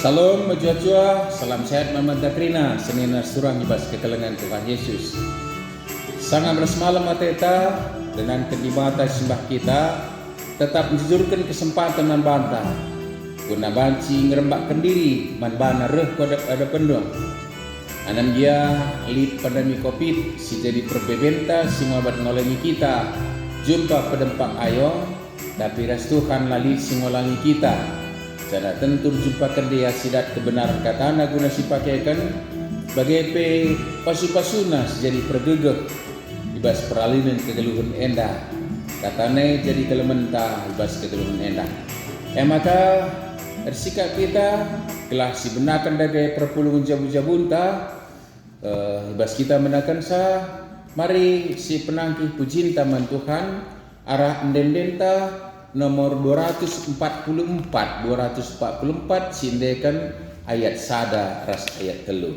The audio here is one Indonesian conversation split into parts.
Salam majua-jua, salam sehat Mama Dakrina, senina surang ibas kekelengan Tuhan Yesus. Sangat bersemalam mateta dengan kedibatan sembah kita, tetap menjujurkan kesempatan man banta. Guna banci ngerembakkan diri, man bana reh kodap ada pendong. Anam dia lid pandemi COVID, si jadi perbebenta, si ngobat ngolengi kita. Jumpa pedempak ayo, tapi restukan lali si ngolangi kita. Cara tentu jumpakan dia sidat kebenaran katana guna si pakaikan bagai pe pasu-pasuna jadi pergegeh ibas peralinan kegeluhan endah katane jadi kelementa ibas kegeluhan endah maka bersikap kita telah si benakan dagai perpulungan jabu-jabunta ibas kita menakan sa mari si penangkih pujinta man Tuhan arah endendenta nomor 244 sindekan ayat sada ras ayat telu.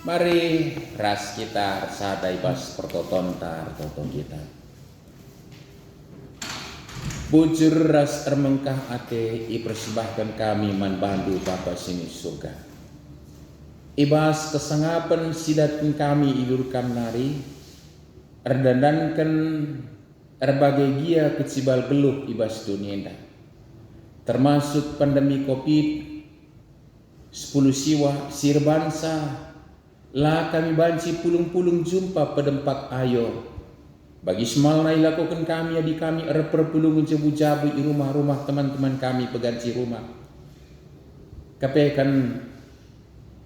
Mari ras kita sadai bas pertoton tar toton kita. Bujur ras termengkah ate i persembahkan kami man bandu Bapa sini surga. Ibas kesangapan sidatkan kami idurkan nari, erdandankan erbagai gia kecibal geluh ibas dunia. Termasuk pandemi COVID, 10 siwa sirbansa, lah kami banci pulung-pulung jumpa pedempak ayo. Bagi semal na ilakukan kami adik kami perpulungan jabu-jabu di rumah-rumah teman-teman kami peganci rumah. Kapekan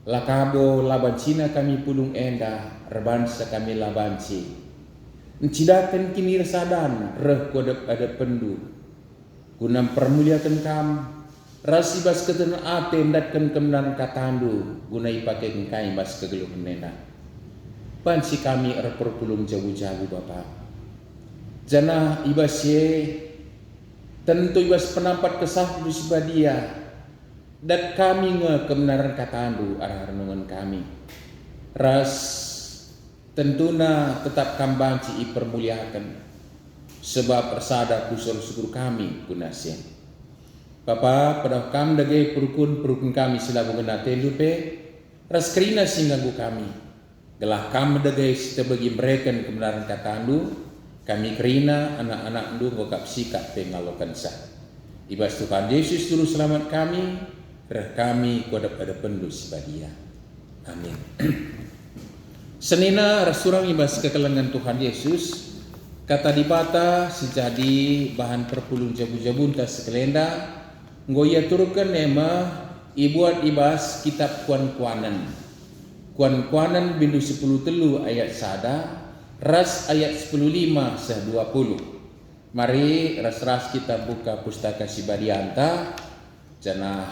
lakabo labancina kami pulung enda rebansa kami labanci. Mencidakan kini resadan reh kodep ada pendu. Guna permuliakan kami. Rasi bas ketena ate mendatkan kemenan katandu gunai pakai kai bas kegeluhan nena. Pansi kami perpulung jabu-jabu Bapa. Jana ibas ye tentu ibas penampat kesah bisbadia dan kami nge kebenaran katandu arah renungan kami. Ras tentuna tetap kambanci ipermuliakan sebab persada kusur syukur kami gunasien. Bapa, pada kam dage perukun kami selaku kena telupe, ras kerina singgagu kami. Gelah kam dage sita bagi mereka kebenaran katandu, Kami kerina anak-anak ndu ngokap sikap pengalokan sah. Ibas Tuhan Yesus Juru Selamat kami, reh kami kuadap pada pendus badia. Amin. Senina rasurang ibas kekelengan Tuhan Yesus, kata dibata sejadi bahan perpulung jabu-jabunta sekelenda, ngoya turkan nema ibuat ibas kitab kuan-kuanan. Kuan-kuanan bindu 10 telu ayat sada, ras ayat 10:5 sah 20. Mari ras-ras kita buka pustaka Sibadianta, jana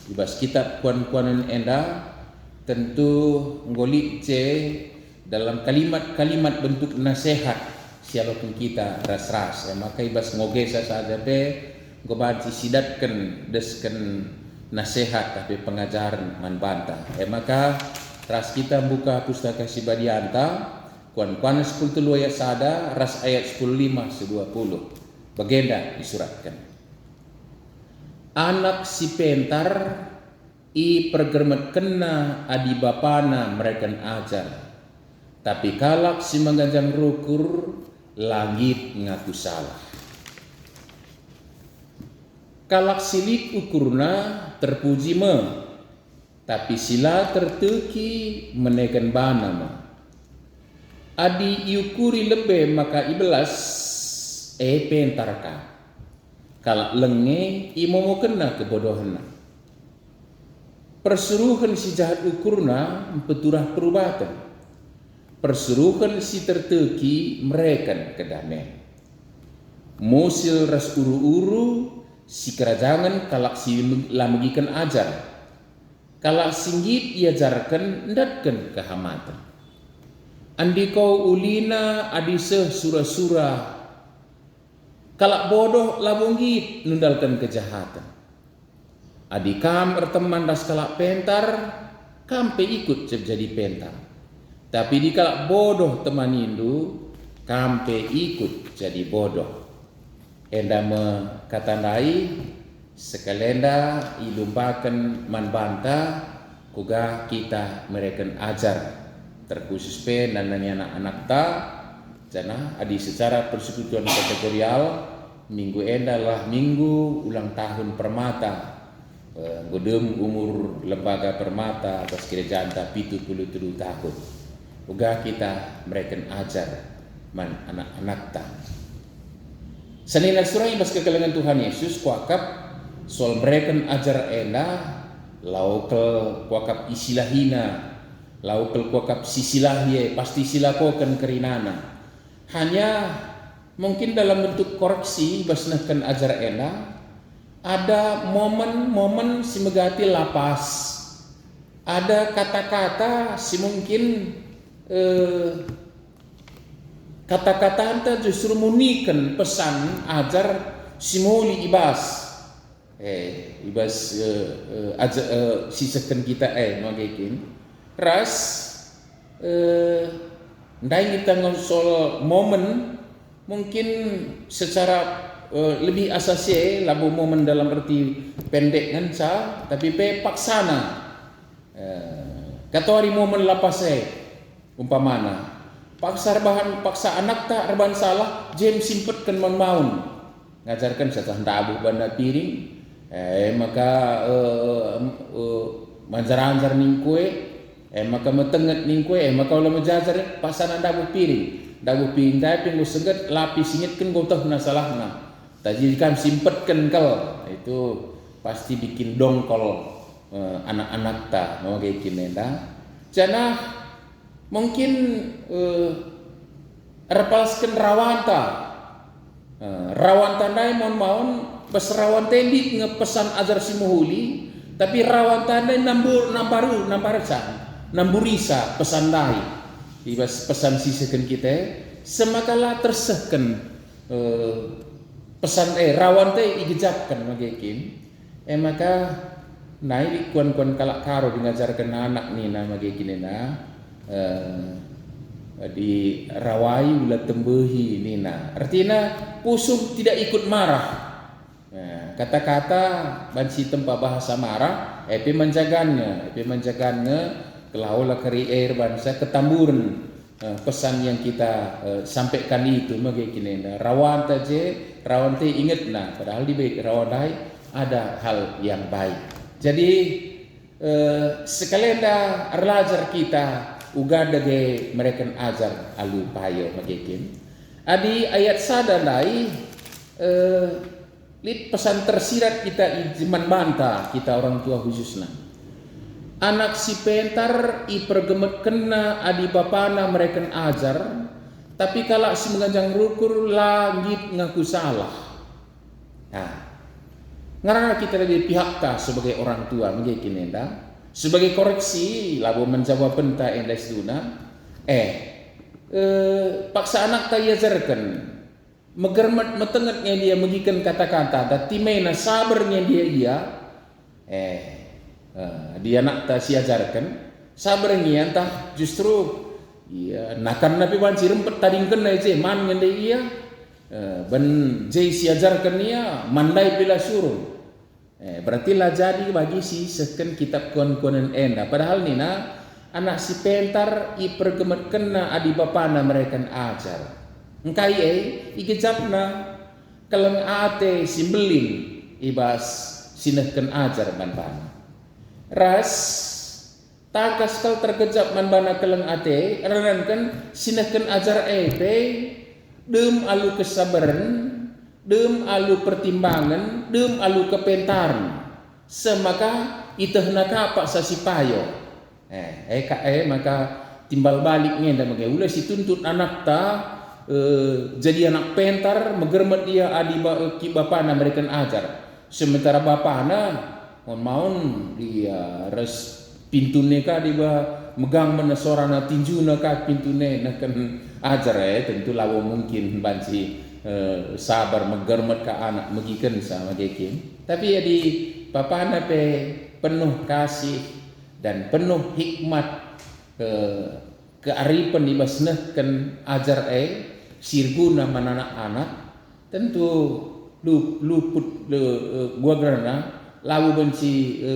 ibas kitab kuan-kuanan enda, tentu ngolik ce dalam kalimat-kalimat bentuk nasihat siapapun kita ras-ras. Maka ibas ngogesa saja be ngobanci sidatkan desken nasihat tapi pengajaran manbanta. Maka ras kita buka pustaka Sibadianta, kuan-kuan 10 telu ayat sada, ras ayat 10:5 se-20. Bagenda disuratkan. Anak si pentar i pergermet kena adi bapana mereka ajar, tapi kalak si mengganjang rukur langit ngaku salah. Kalak silik ukurna terpuji me, tapi sila terteki menekan bana me. Adi iukuri lebih maka ibelas pentarka. Kalak lenge imomo kena kebodohan. Persuruhan si jahat ukurna peturah perubatan. Persuruhan si terteki mereka kedamaian. Musil ras uru-uru si kerajaan kalak si lamagikan ajar. Kalak singgit iajarkan ndatkan kehamatan. Andi kau ulina adi seh surah-surah. Kalak bodoh labunggit nundalkan kejahatan. Adi kam erteman das kalak pentar, kampe ikut jadi pentar. Tapi di kalak bodoh teman indu, kampe ikut jadi bodoh. Enda me katandai sekalenda ilumbakan manbanta kuga kita mereka ajar terkhusus dan anak-anak ta jana adi secara persekutuan kategorial minggu enda lah minggu ulang tahun Permata. Godem umur lembaga Permata atas kerajaan ta 77 tahun. Uga kita mereka ajar man anak-anak ta. Senina surah ibas kekelengan Tuhan Yesus kuakap soal mereka ajar enda laukel kuakap isilahina, laukel kuakap sisilahye pasti silakokan kerinana. Hanya mungkin dalam bentuk koreksi basnahkan ajar enda ada momen-momen si megati lapas, ada kata-kata si mungkin kata-kata anta justru munikan pesan ajar simuli ibas sisakan kita magakin ras ndai kita ngosol momen mungkin secara lebih asasi labu momen dalam arti pendek nganca tapi pe paksana kata hari momen lapase umpamana paksa anak tak reban salah jem simpetkan maun ngajarkan satah ndabu banda piring maka manjar-anjar ning kue maka metenget ning kue maka ulah menjajar pasana ndabu piring tapi lu seget lapis singitkan gotah nasalahna tajikan simpetkan kal itu pasti bikin dongkol anak-anak ta mau kayak kinenda jana mungkin repalsken rawanta rawantandai mon peserawan tendik ngepesan ajar simuhuli tapi rawantandai namburisa pesandai ibas pesan sisakan kita semakala tersehken pesan rawan teh igejapkan magakin maka naik kuan-kuan kalak karo ngajarkan anak ni nama magakin di rawai ulah tembehi nina artinya pusuk tidak ikut marah kata-kata bansi tempat bahasa marah menjaganya kelaulah kari air bangsa ketamburan pesan yang kita sampaikan itu begini, rawan te ingat padahal di rawan dai ada hal yang baik. Jadi sekalian dah arlajar kita uga dage mereka ajar alu payo magikin. Adi ayat sadalai lit pesan tersirat kita iman banta kita orang tua khususnya. Anak si pentar i pergemet kena adi bapana mereka ajar, tapi kalau si mengajang rukur langit ngaku salah. Nah, ngarana kita dari pihak ta sebagai orang tua menjadi nenda sebagai koreksi labo menjawab penta enda seduna paksa anak ta yajarkan megermet metengetnya dia mengikan kata-kata dan timena sabarnya dia dia nak ta siajarkan sabarnya entah justru iya nakan nabi wanci rempet tadingkan aja man ngende iya ben jai siajarkan ia mandai bila suruh berarti lah jadi bagi si seken kitab kon-konen enda padahal nina anak si pentar i pergemet kena adi bapana mereka ajar engkai ikejapna keleng ate simbelin ibas sinehken ajar ban-ban ras takas kal terkejap man-bana keleng ate ranankan sinehken ajar dem alu kesabaran dem alu pertimbangan, dem alu kepentaran. Semaka itehna kapak sasipayo. Maka timbal baliknya dan magai ulah si tuntut anak ta jadi anak pentar megermet dia adi bapana mereka ajar. Sementara bapana mohon dia res pintune ka di megang mana sorana tinjuna ka pintune nakan ajar tentu lawo mungkin banci sabar megermet ke anak megikan sama gekin tapi ya di papana pe penuh kasih dan penuh hikmat kearifan dibasnehkan ajar sirguna man anak-anak tentu luput gua gerana lawu benci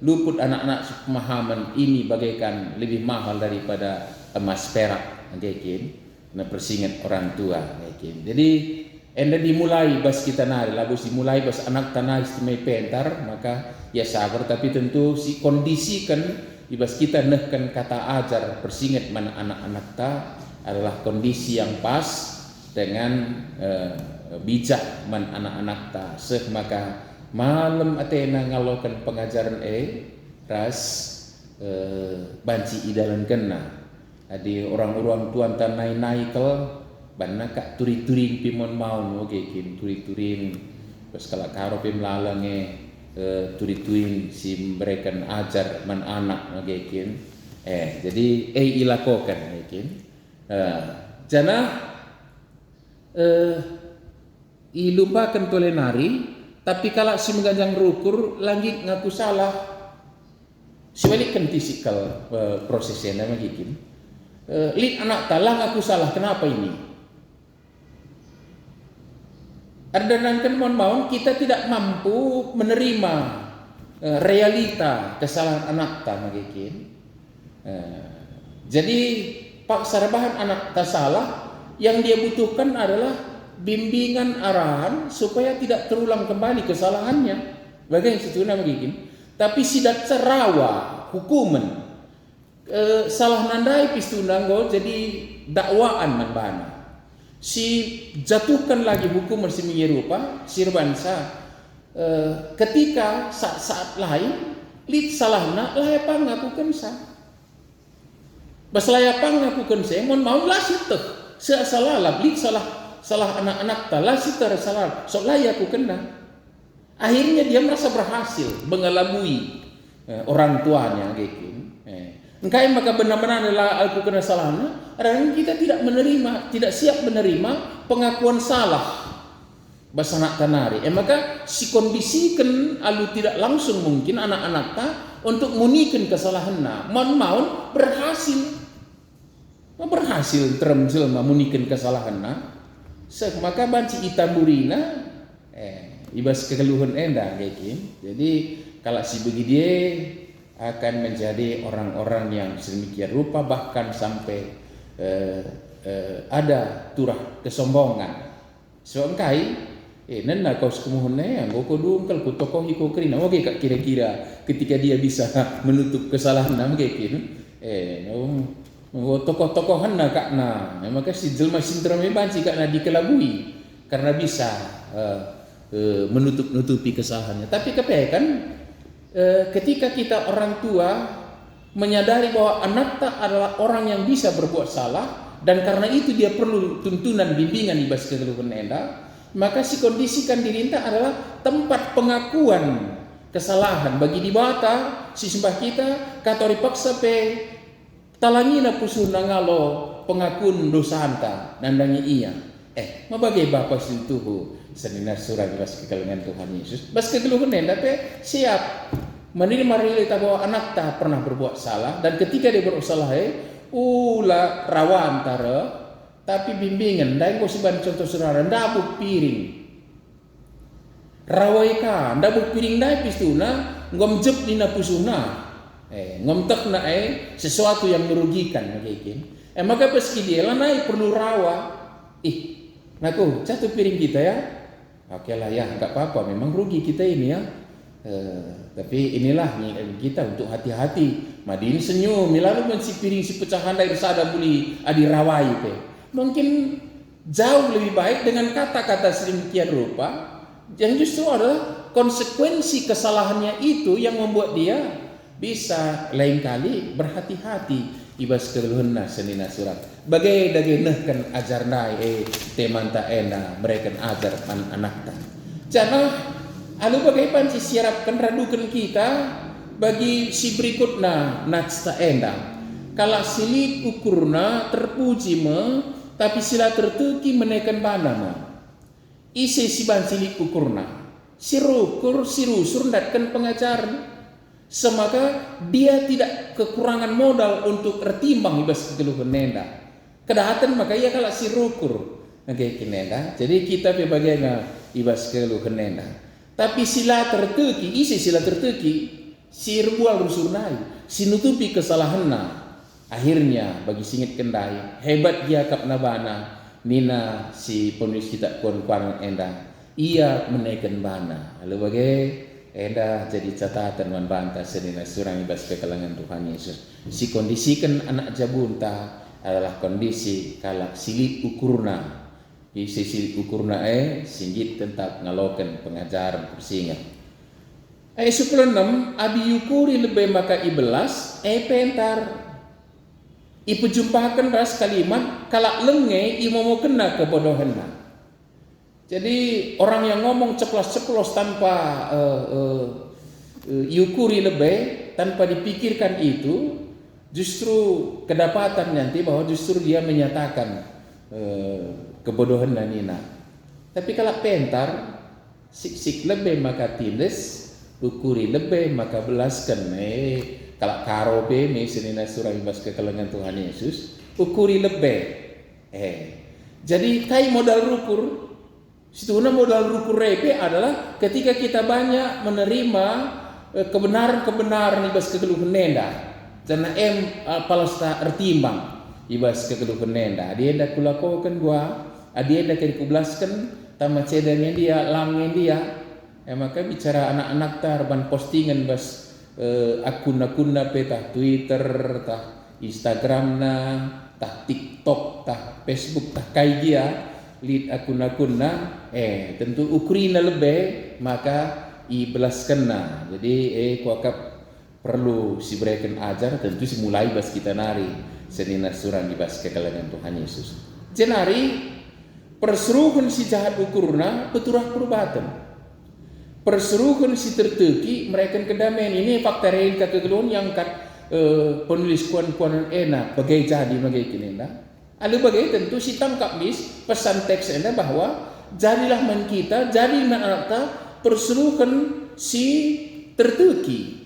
luput anak-anak pemahaman ini bagaikan lebih mahal daripada emas perak gekin na persingat orang tua jadi enda dimulai bas kita nari labus dimulai bas anak tanah istimai pentar maka ya sabar tapi tentu si kondisikan ibas kita nehkan kata ajar persingat mana anak-anak ta adalah kondisi yang pas dengan bijak man anak-anak ta maka malam atena ngalokan pengajaran ras banci idalan kena adi orang-orang tuan tanai naikel banna kak turi-turin pimon maun kin turi-turin terus kalau karo pim lalange turi-turin si mereka ajar man anak kin jadi ilakokan kin jana ilupakan tolenari tapi kalau si mengganjang rukur langit ngaku salah sebalikkan fisikal prosesnya nama kin lid anak talang aku salah kenapa ini ardanangkan mohon kita tidak mampu menerima realita kesalahan anak ta magikin jadi pak sarabahan anak ta salah yang dia butuhkan adalah bimbingan arahan supaya tidak terulang kembali kesalahannya bagaimana situ magikin tapi sidat cerawa hukuman salah nandai pistunanggo jadi dakwaan manbana si jatuhkan lagi hukum si menyerupa sirbansa ketika saat lain lit salahna layapang ngakukan sa bas layapang ngakukan sa mon mau lah situ salah lit salah anak-anak ta lah situ salah so layakukan na akhirnya dia merasa berhasil mengelabui orang tuanya gitu engkai maka benar-benar adalah aku kena salahnya dan kita tidak siap menerima pengakuan salah bahasa anak tanari maka si kondisikan alu tidak langsung mungkin anak-anak ta untuk munikan kesalahannya mau berhasil teremjel munikan kesalahannya maka banci itamburina ibas kekeluhan enda jadi kalau si begini akan menjadi orang-orang yang sedemikian rupa bahkan sampai ada turah kesombongan. Sebab kai nena kau sekumuhunnya yang kau dungkal ku tokoh iko krina. Oke kak kira-kira ketika dia bisa menutup kesalahan nam kayak tokoh-tokohan na kak na. Maka si jelma sindrom banci kak na dikelabui karena bisa menutupi kesalahannya. Tapi kan ketika kita orang tua menyadari bahwa anaknya adalah orang yang bisa berbuat salah dan karena itu dia perlu tuntunan bimbingan di bas kegeluhan enda, maka si kondisikan diri enta adalah tempat pengakuan kesalahan bagi dibata si sembah kita katori paksa pe talangina pusuna ngalo pengakuan dosa anta nandangi iya mabagai bapak sintuhu senina surah bas kegeluhan Tuhan Yesus bas kegeluhan enda pe siap menerima realita bahwa anak tak pernah berbuat salah dan ketika dia berbuat salah ulah rawan antara tapi bimbingan dan kau seban contoh saudara ndabuk piring rawai ka ndabuk piring dai pistuna ngom jep dina pusuna ngom tek na sesuatu yang merugikan mungkin maka peski dia lah naik perlu rawa naku jatuh piring kita ya oke lah ya enggak apa-apa memang rugi kita ini ya. Tapi inilah kita untuk hati-hati. Madin senyum, lalu si piring si pecahan dari sada buli adirawai pe. Mungkin jauh lebih baik dengan kata-kata sedemikian rupa yang justru adalah konsekuensi kesalahannya itu yang membuat dia bisa lain kali berhati-hati ibas keluhna senina surat. Bagai dagenehkan ajarna temanta ena mereka ajar anak-anak. Jangan lalu bagaimana si siapkan radukan kita bagi si berikutnya natsta enda. Kalau silit ukurna terpuji tapi sila tertuki menekan banana. Isi si ban silit ukurna. Si rukur si rusur datkan pengajaran. Semaka dia tidak kekurangan modal untuk tertimbang ibas kegeluhan nenda. Kedahatan maka ia kalau si rukur nggak kinenda. Jadi kita bagaimana ibas kegeluhan nenda. Tapi sila terteki, isi sila terteki, si rebual rusurnai, si nutupi kesalahanna. Akhirnya bagi singit kendai, hebat dia kap nabana, nina si penulis kita kuan enda, ia menaikkan bana. Lalu bagai enda jadi catatan wan banta senina surang ibas kekalangan Tuhan Yesus. Si kondisikan anak jabunta adalah kondisi kalak silit ukurna. Di sisi ukurna singgit tentang ngalokan pengajaran persingat. 16 abi yukuri lebih maka ibelas pentar. Ipujumpakan ras kalimat kalak lenge imomo kena kebodohanna. Jadi orang yang ngomong ceplos-ceplos tanpa yukuri lebih tanpa dipikirkan itu justru kedapatan nanti bahwa justru dia menyatakan kebodohan nina. Tapi kalau pentar sik lebih maka tindes, ukuri lebih maka belaskan. Kalau karobe senina surah ibas kekalangan Tuhan Yesus, ukuri lebih. Jadi kai modal rukur, situna modal rukur repe adalah ketika kita banyak menerima kebenaran-kebenaran ibas kegeluhan nenda. Karena palasta ertimbang ibas kegeluhan nenda. Dia hendak kulakokan gua dia dah kali kublaskan tama cedannya dia langnya dia maka bicara anak-anak tarban postingan bas akun-akun petah Twitter tah Instagram na tah TikTok tah Facebook tah kai dia lead akun-akun na tentu ukurina lebih maka ibelaskan na jadi kuakap perlu si berikan ajar tentu si mulai bas kita nari senina surang di bas kekalangan Tuhan Yesus jenari perseruhan si jahat ukurna peturah perubatan. Perseruhan si terteki mereka kedamaian ini fakta real kegeluhan yang kat penulis kuan-kuan enak bagai jadi bagai kinenda. Lalu bagai tentu si tangkap mis pesan teks enda bahwa jadilah man kita jadi manata perseruhan si terteki.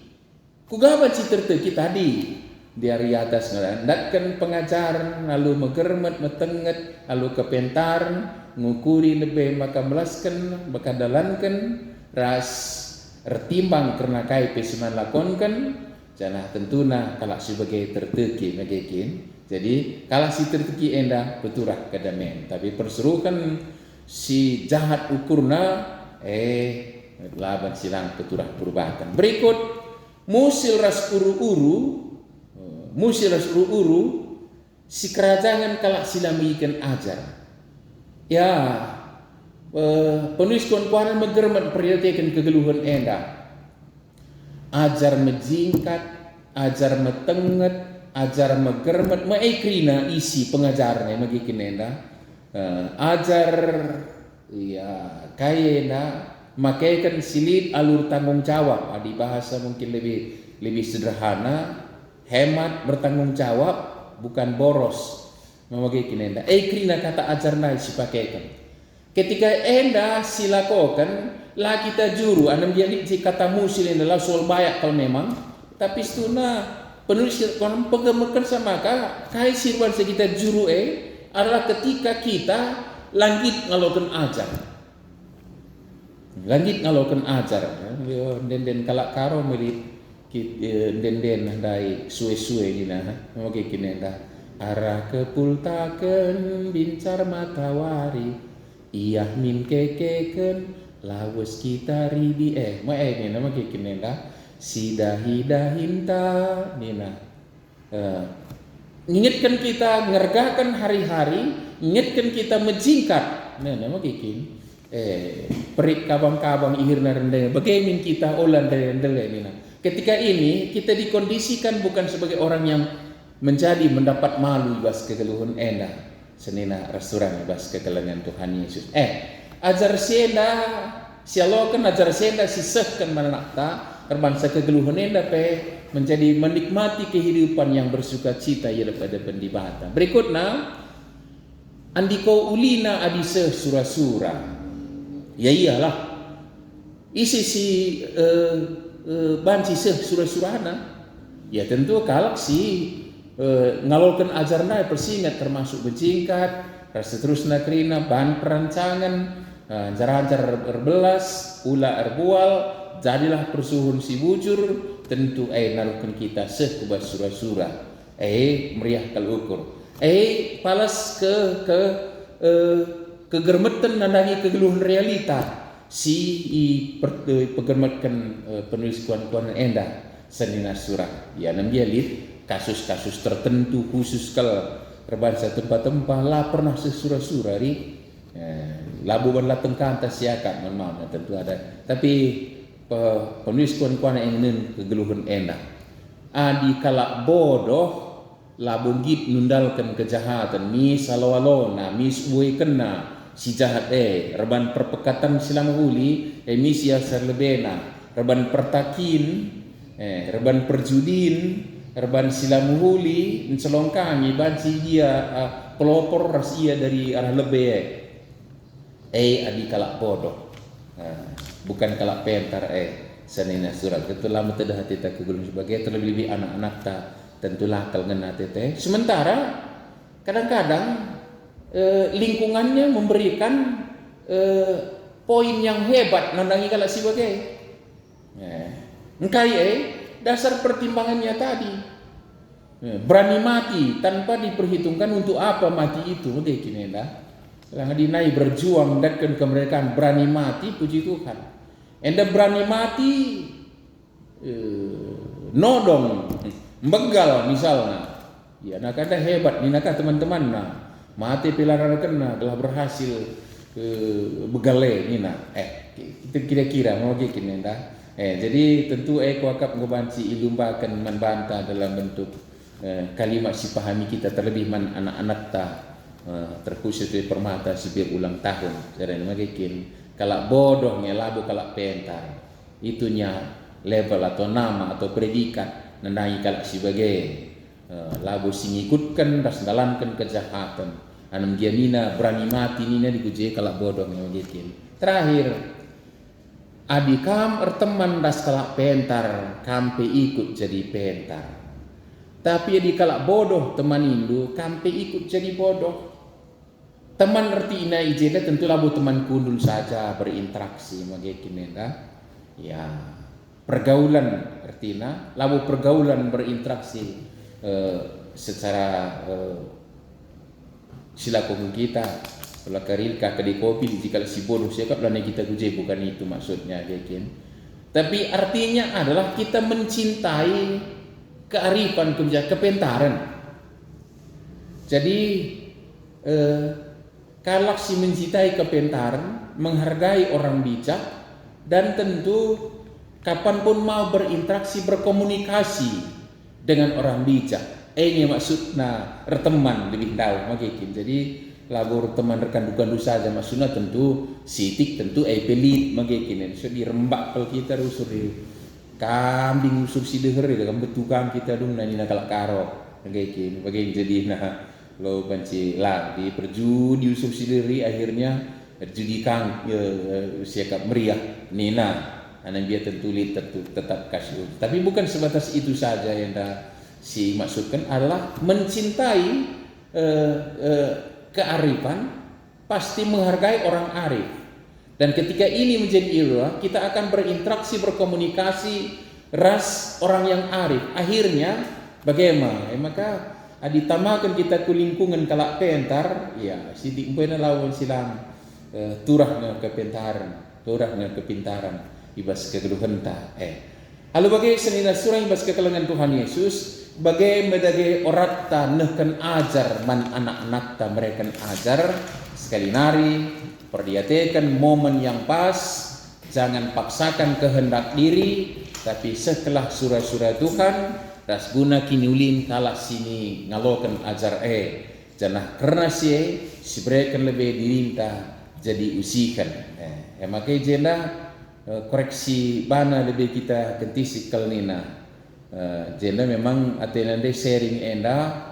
Kugaban si terteki tadi dari atas ngelandatkan pengajaran lalu megermet metenget lalu kepentaran ngukuri lebih maka melaskan bakadalankan ras ertimbang karena kai pesunan lakonkan Jangan tentunya kalau sebagai terteki megekin. Jadi kalau si terteki enda beturah kedamaian. Tapi perserukan si jahat ukurna laban silang beturah perubahan. Berikut musil ras uru-uru si kerajaan kalau sila mengikan ajar. Ya penulis kuan-kuanan megermat perhatikan kegeluhan enda. Ajar menjingkat, ajar metenget, ajar megermet, maekrina isi pengajarnya magikin enda. Ajar ya kayena makaikan silit alur tanggung jawab. Di bahasa mungkin lebih sederhana, hemat bertanggung jawab bukan boros. Magikin enda. Ekrina kata ajar nai si pakaikan. Ketika enda silakokan lah kita juru anam dia si kata musil adalah soal bayak kalau memang tapi setuna penulis konon pegemekan sama kai sirwan kita juru adalah ketika kita langit ngalokan ajar den kalak karo milit den dai suwe-suwe dina oke kini dah arah kepultaken bincar matahari iyah min kekeken lawas kita ribi ini nama kikin dah sidahidahinta nina ingatkan kita ngergakan hari-hari ingatkan kita menjingkat nama kikin perik kabang-kabang ihirna rendeng bagaimana kita olan dari nina ketika ini kita dikondisikan bukan sebagai orang yang mendapat malu bas kegeluhan enda senina restoran bas kekelengan Tuhan Yesus ajar senda sialokan ajar senda sisehkan manakta terbangsa kegeluhan enda menjadi menikmati kehidupan yang bersuka cita ia daripada pendibata. Berikutnya andiko ulina adise sura-sura. Ya iyalah isi si banci seh sura-surana. Ya tentu kalak si ngalolkan ajarna persingat termasuk berjingkat seterusnya kerina bahan perancangan jar-jar erbelas ula erbual jadilah persuhun si bujur tentu narukan kita sekubas sura-sura meriah kalukur palas kegermetan nandangi kegeluhan realita si pegermetkan penulis kuan-kuan enda senina surah ya namjalit kasus-kasus tertentu khusus kalau terbangsa tempat-tempat lah pernah sesura-sura di labu berlateng kanta siakat mohon tentu ada tapi penulis kuan-kuan yang kegeluhan enak adi kalak bodoh labu git nundalkan kejahatan mis alawalona mis uwe kena si jahat reban perpekatan silang huli mis yasar lebena reban pertakin reban perjudin reban silang huli ncelongkangi banci dia pelopor rahasia dari arah lebih adi kalak bodoh bukan kalak pentar senina surat ketulah mutadah hati tak kegulung sebagai terlebih anak-anak tak tentulah kalngena tete sementara kadang-kadang lingkungannya memberikan poin yang hebat nandangi kalak sebagai engkai dasar pertimbangannya tadi berani mati tanpa diperhitungkan untuk apa mati itu begini dah Lang dinai berjuang datkan kemerdekaan berani mati puji Tuhan. Enda berani mati nodong begal misalnya. Ya nak ada hebat ni nak teman-teman nah. Mati pilaran kena telah berhasil begale ni nak. Kita kira-kira mau gini enda. Jadi tentu kuakap ngebanci ilumbakan membantah dalam bentuk kalimat si pahami kita terlebih man anak-anak ta terkhusus di permata sebir ulang tahun. Jadi magikin kalau bodohnya labu kalau pentar itunya level atau nama atau predikat nandai kalau sebagai labu singikutkan das dalamkan kejahatan anam dia nina berani mati nina digujai kalau bodohnya magikin. Terakhir adikam erteman das kalak pentar kampe ikut jadi pentar. Tapi adik kalak bodoh teman indu kampe ikut jadi bodoh. Teman erti ina ijeda tentu labu teman kundul saja berinteraksi magikin enda. Ya pergaulan artinya lalu pergaulan berinteraksi secara silaku kita kalau karilka kadi kopi jika si bodoh siapa lana kita guje, bukan itu maksudnya yakin. Tapi artinya adalah kita mencintai kearifan kepintaran. Jadi kalau si mencintai kepintaran, menghargai orang bijak, dan tentu kapanpun mau berinteraksi berkomunikasi dengan orang bijak. Ini maksudnya berteman lebih tahu makin. Jadi labur teman rekan dukan saja maksudnya tentu sitik tentu pelit makin. So dirembak kalau kita rusur di kambing usur si deher dengan betukang kita dong nani nakalak karo makin. Jadi lo banci lah di perju di usur si deri akhirnya judi kang siakap meriah nina anak dia tentu tetap kasih. Tapi bukan sebatas itu saja yang si maksudkan adalah mencintai kearifan, pasti menghargai orang arif. Dan ketika ini menjadi irwa, kita akan berinteraksi, berkomunikasi ras orang yang arif. Akhirnya bagaimana? Maka ditamakan kita ke lingkungan kalak pentar, ya sidik umpena lawan silang turahnya kepintaran, turahnya kepintaran ibas kegeluhan ta. Lalu bagi senina surah ibas kekelengan Tuhan Yesus, bagai medage orat ta nehken ajar man anak-anak ta mereka ajar sekali nari perdiatekan momen yang pas, jangan paksakan kehendak diri, tapi setelah surah-surah Tuhan ras guna kini ulin kalah sini ngalokan ajar janah karena si berikan lebih dirinta jadi usikan makai jenda koreksi bana lebih kita kentisi kalnina jenda memang atelande sharing enda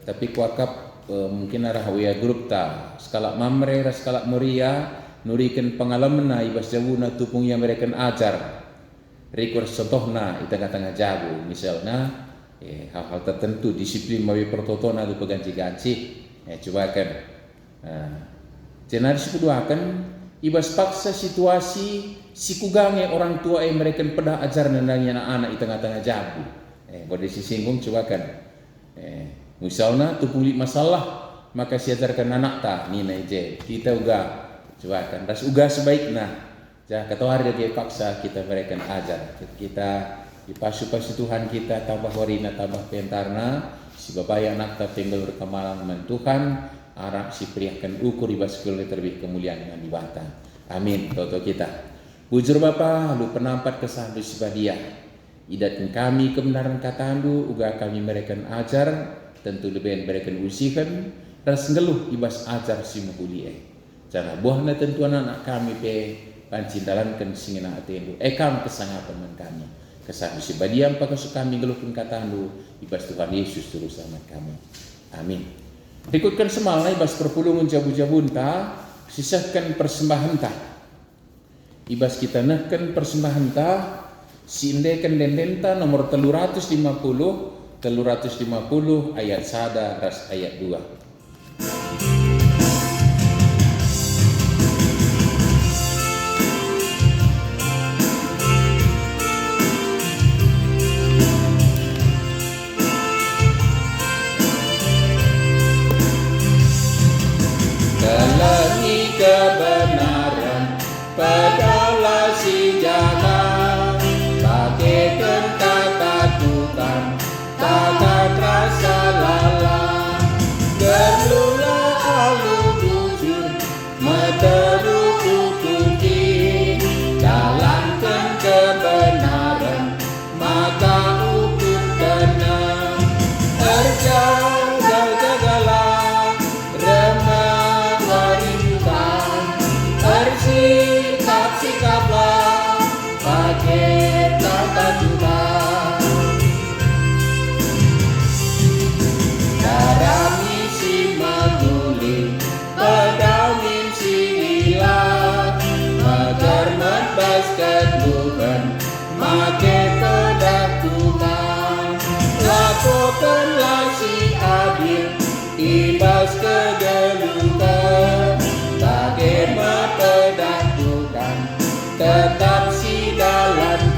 tapi kuakap mungkin arah wia grup ta skala mamre skala moria nurikan pengalaman na ibas jawuna tupung yang mereka ajar rekor contohna ita tengah jago misalnya hal-hal tertentu disiplin mawi pertotona itu peganci-ganci coba kan jenar kedua kan ibas paksa situasi si kugange orang tua mereka pada ajar nandanya anak-anak di tengah-tengah jago boleh disinggung coba kan misalnya tupuli masalah maka siajarkan anak ta nina je kita uga coba kan das uga sebaiknya jah kata hari dia paksa kita mereka ajar kita dipasu-pasu Tuhan kita tambah warina tambah pentarna si bapak anak ta tinggal berkemalan dengan Tuhan arah si priakan ukur ibas terlebih kemuliaan yang dibantah amin toto kita bujur Bapa lu penampat kesahandu sibadia idatkan kami kebenaran katandu uga kami mereka ajar tentu lebih mereka usikan ras ngeluh ibas ajar si muhulie jangan buahna tentu anak kami pe pancindalankan singina atendu kam kesangapan man kami kesahandu sibadia apakah kami ngeluhkan katandu ibas Tuhan Yesus terus amat kami amin. Berikutkan semalai ibas perpulungan jabu-jabun ta sisahkan persembahan ta ibas kita nahkan persembahan ta sindekan dendenta nomor 350 ayat 1 ras ayat 2. Dalangi kebenaran padahal si jalan bagaikan kata Tuhan takkan rasa lalang gerlulah alu jujur meteru tutuki jalankan kebenaran maka hukum tenang terjaga jagalah remah warintan sikaplah pakai tata Tuhan darami si maguling pedamin si ilah agar membaskan Tuhan pakai pedak Tuhan lakukanlah si adil ibas kegelutan bagai pedak Tuhan tetap si dalam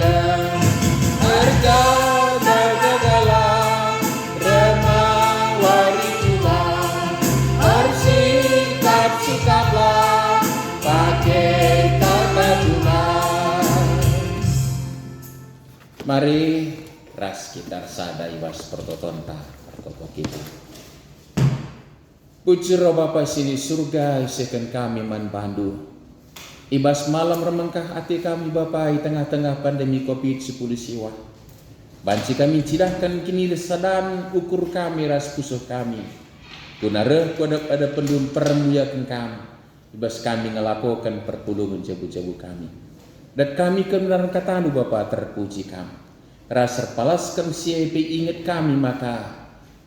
Mari ras kita sada ibas pertotonta pertoto kita. Puji roh Bapa sini surga isikan kami man bandu. Ibas malam remengkah hati kami Bapa di tengah-tengah pandemi COVID-19 siwa. Banci kami cidahkan kini lesadan ukur kami ras pusuh kami. Guna reh kodok ada pendum permuyakan kami. Ibas kami ngelakukan pertulungan jabu-jabu kami. Dan kami kebenaran katamu Bapa terpuji kami. Ras palaskan siapa ingat kami maka.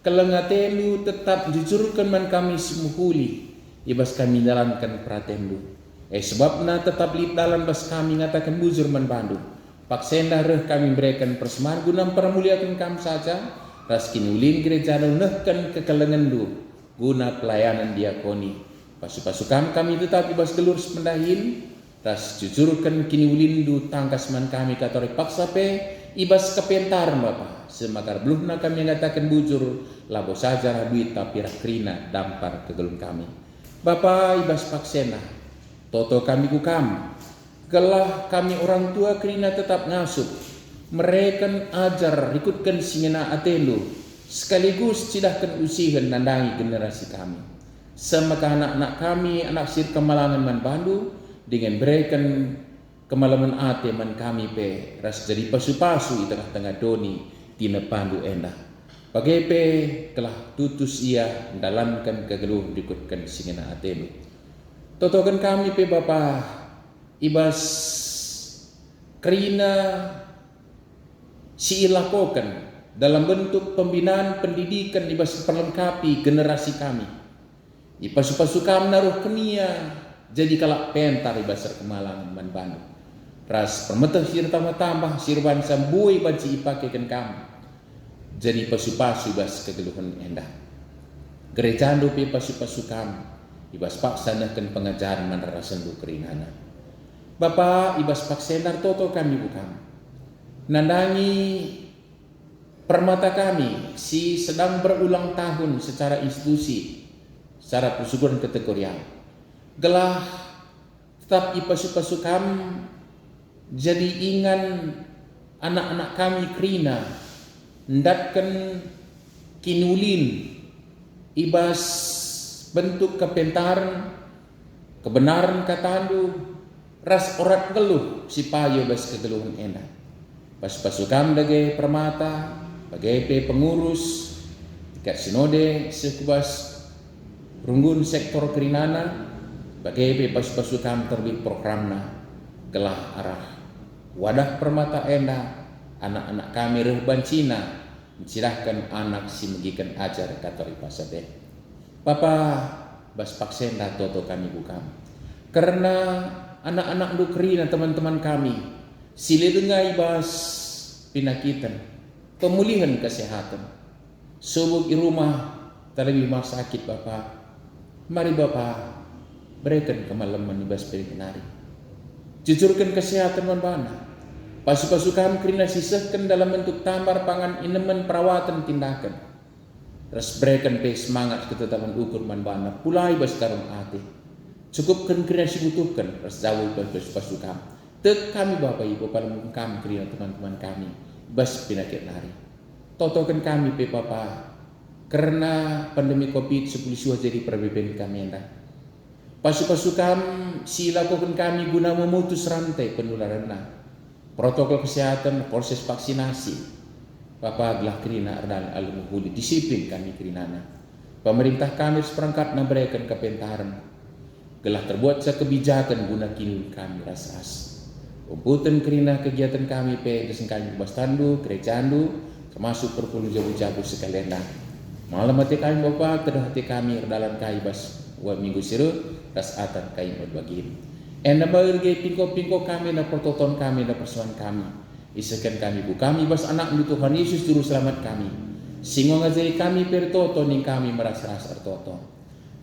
Kelengatenu tetap jujurkan man kami semuhuli. Ibas kami jalankan pratendu. Sebabna tetap lip dalam bas kami ngatakan bujur man bandu. Paksenda reh kami berikan persembahan guna permuliakan kami saja. Ras kini ulin gereja nehkan kekelengan du guna pelayanan diakoni. Pasu-pasukan kami tetap ibas gelur sependahin. Ras jujurkan kini ulin du tangkas man kami katorik paksa pe ibas kepentaran Bapa. Semakar belumna kami ngatakan bujur labo saja duit tapi rakrina dampar kegelung kami. Bapa ibas paksena toto kami kukam. Gelah kami orang tua kerina tetap ngasup. Mereka ajar ikutkan singena atelu. Sekaligus cidahkan usihan nandangi generasi kami. Semaka anak-anak kami anak sir kemalangan man bandu. Dengan berikan kemalaman ate man kami pe. Ras jadi pasu-pasu di tengah-tengah doni. Tina pandu endah. Bagai pe telah tutus ia. Dalamkan kegeluh ikutkan singena atelu. Totokan kami pe Bapa. Ibas kerina dilakukan dalam bentuk pembinaan pendidikan ibas perlengkapi generasi kami. Ipasu-pasu kami naruh kenia jadi kalak pentar ibas kemalangan man bandu. Ras permetah sir tambah sirban sambui banci ipakekan kami. Jadi pasu-pasu ibas kegeluhan endah. Gerejando pe pasu-pasu kami ibas paksanakan pengajaran man rasan du kerinana. Bapa ibas paksendar toto kami bukan. Nandangi permata kami si sedang berulang tahun secara institusi, secara persyukuran kategorial. Gelah tetap ipasu-pasu kami jadi ingan anak-anak kami kerina ndatkan kinulin ibas bentuk kepentaran kebenaran katandu. Ras orat geluh si payo bas kegeluhan enak. Pas-pasukam dage permata, bagai pe pengurus, tikat sinode sekubas runggun sektor kerinana, bagai pe pas-pasukam terbit programna, gelah arah wadah permata enak, anak-anak kami rehban Cina, mencirahkan anak si megikan ajar katori pasade. Papa bas paksenda toto kami bukan. Karena anak-anak dukrina teman-teman kami sila dengai bas pinakitan pemulihan kesehatan subuk di rumah terlebih sakit Bapa. Mari Bapa berikan kemalaman ibas perikenari jujurkan kesehatan manbana pasu-pasukan kerina sisahkan dalam bentuk tambar pangan inemen perawatan tindakan terus berikan pe semangat ketetapan ukur manbana pulai bas karung hati. Cukupkan kerana dibutuhkan ras jauh pasukan. Tek kami Bapa Ibu pada kami kerana teman-teman kami bas penyakit nari. Totokan kami pe Bapa karena pandemi COVID-19 jadi perbedaan kami anda. Pasukan silakukan kami guna memutus rantai penularan. Protokol kesehatan, proses vaksinasi. Bapa gelah kerina ardal al-muhuli disiplin kami kerinana. Pemerintah kami seperangkat memberikan kepentaran. Gelah terbuat kebijakan guna kini kami ras-ras. Umputan kerina kegiatan kami pe desen kami bas tandu, gerejandu, termasuk perpuluh jabu-jabu sekalian dah. Malam hati kami Bapa, kedah hati kami dalam kai bas minggu siru, ras atan kai berbagi. Enda berge pingko-pingko kami na pertoton kami na persoalan kami. Isakan kami bu kami bas anak di Tuhan Yesus juru selamat kami. Singo ngajari kami pertoto ning kami meras-ras artoto.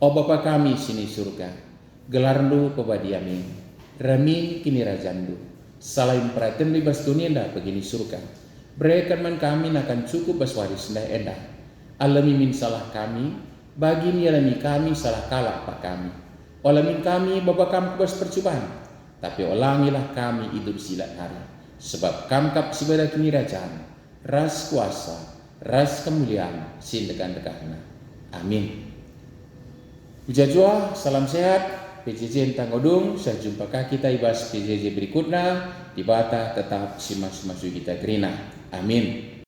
O Bapa kami sini surga. Gelarndu pebadiamin, ramin kini rajandu. Salain perhatian bebas dunia dah begini surga. Berikan man kami akan cukup baswaris dah endah. Alami min salah kami, bagi ni alami kami salah kalah pak kami. Olamin kami bapa kami bas percobaan, tapi olangilah kami hidup silat hari. Sebab kamkap sibada kinirajaan, ras kuasa, ras kemuliaan, sin dekan-dekana. Amin. Ujajua, salam sehat. PJJ Tangodung, saya jumpa kita ibas PJJ berikutnya. Di bata tetap simas-masuk kita kerina. Amin.